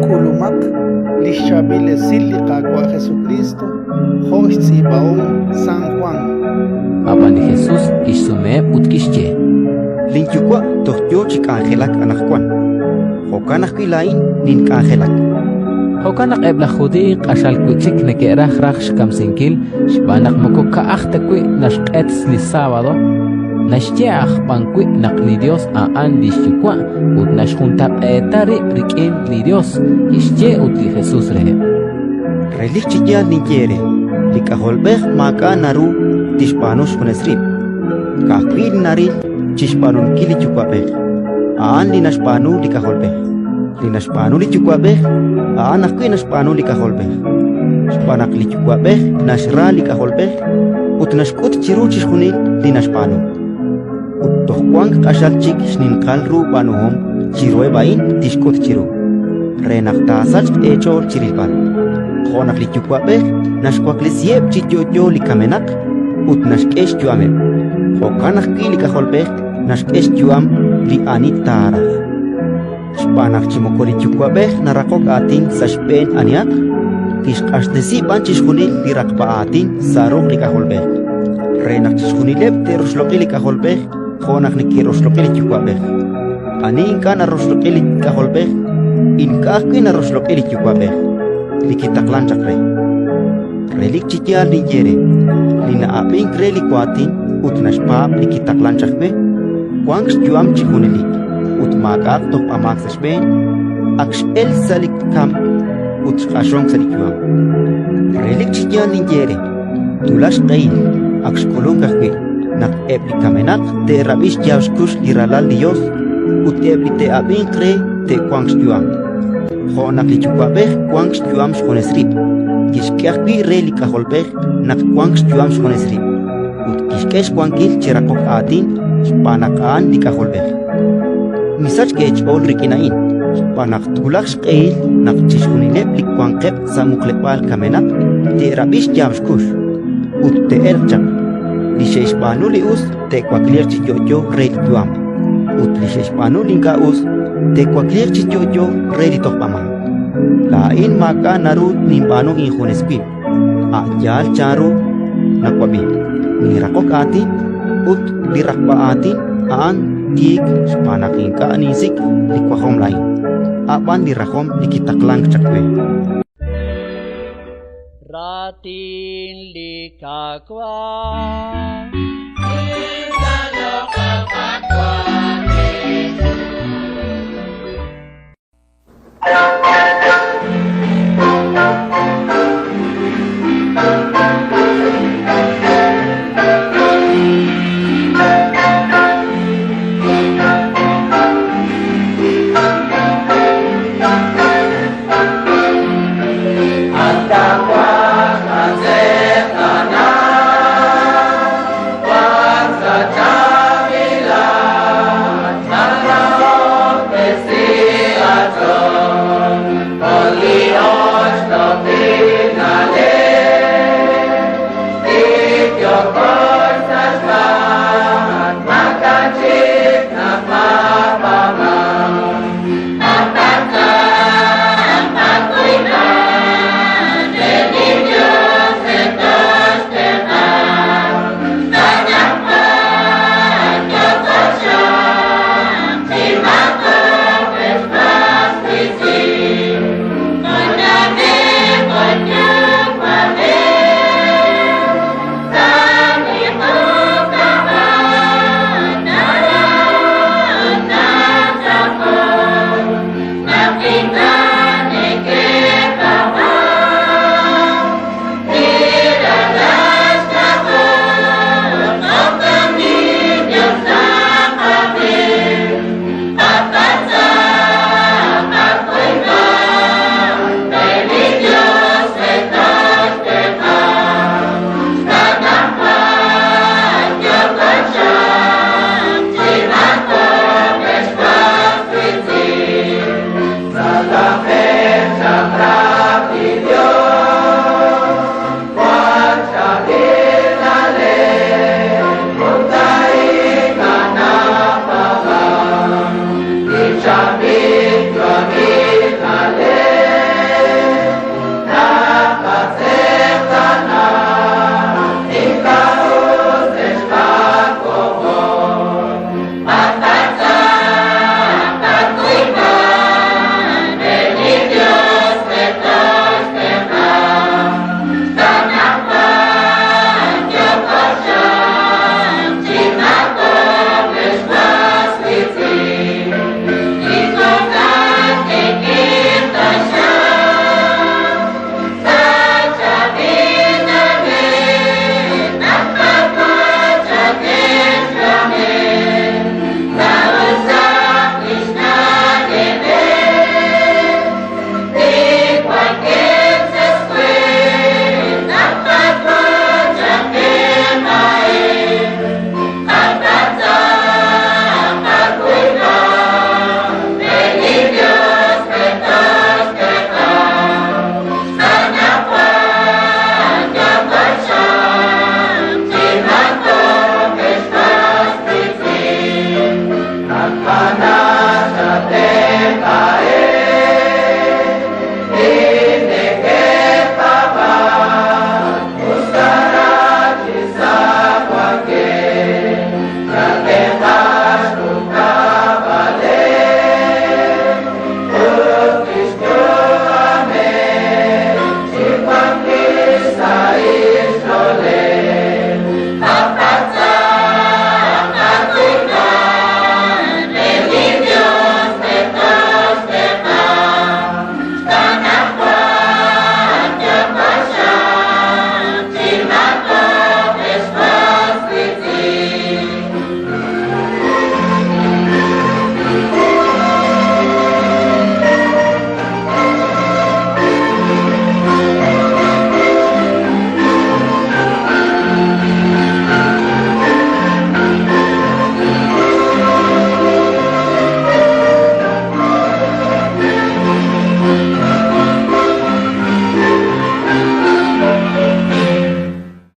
Kulumak lishabile silika kwa Jesucristo, Hoist Ibaon San Juan. Apan Jesús kisume utkishche. Linchukwa tohtyo chik angelak anakwan. Hokanak kilain nin angelak. Hokanak ebla judi qashal kuchik nekeraj raj shkamsinkil shbanak moko kaachtakui nashqets li sábado nashjeaj pankui naqli Dios a andi shikwa ut nashjuntab etari rikin li Dios ishje utli Jesús rehe. Relik chikyal ninyere. Likaholbeh maka naru tishpanush kunesrib. Kahkwil naril chishpanun kili chukwabeh. Aan linashpanu likaholbeh. Linashpanu li chukwabeh. Aan akwi nashpanu likaholbeh. Shpanak li chukwabeh nashra likaholbeh. Ut nashkut chiru chishkunil linashpanu. Ut tohkwang kashal chik shninkal ru banuhom chiroe bain tishkut chiru. Renaktasach echol chirilban. Khonak li chukwabeh nashkwak li sieb chityoyo li kamenak. Ut nashkesh yuameb. Hokanak ki li kaholbeh nashkesh yuam li anit tarach. Shpanak chimokoli chukwabeh narakok atin sa shpen aniak. Kishkashtesi panchishkunil li rakpa atin sarok li kaholbeh. Renak chishkunileb te rosloki li kaholbeh. Khonak niki rosloki li chukwabeh. Ani inka na rosloki li kaholbeh. Inka ki na rosloki li chukwabeh. Likitaklan chakre. Relik chikyal ni yere. Lina aping kreli kwatin ut nashpap likitaklan chakbe. Kwangsh yuam chikunilik. Ut magak tok pamak sashben. Aksh el salik kam ut ashong salik yuam. Relik chikyal ni yere. Tulash qeil. Aksh kulung kakwe. Nak epli kamenak te rabish yaushkush liralal Dios. Ut epli te aping kre te kwangsh yuam. Khonak li chukwabeh kwangsh yuam shkonesrib. Kishkakwi reli kaholbeh nak kwangsh yuam shkonesrib. Ut kishkesh kwangkil chirakok atin shpanakaan li kaholbeh. Misach kech ol rikinain. Shpanak tulak shqeil nak chishkunileb li kwangkep sa muklepal kamenak te rabish yamshkush. Ut te erchak. Li sheshpanu li us te kwaklir chiyoyo reli yuam. Ut li sheshpanu linka us te kwaklir chiyoyo reli tokpama. Lain maka naru nimbanu injunespim. Ayal charu nakwabi. Nirakok atin ut lirakpa atin aan tik spanakin ka anisik likwahom lain. Apan lirakom likitaklang chakwe. Ratin likakwa Thank you.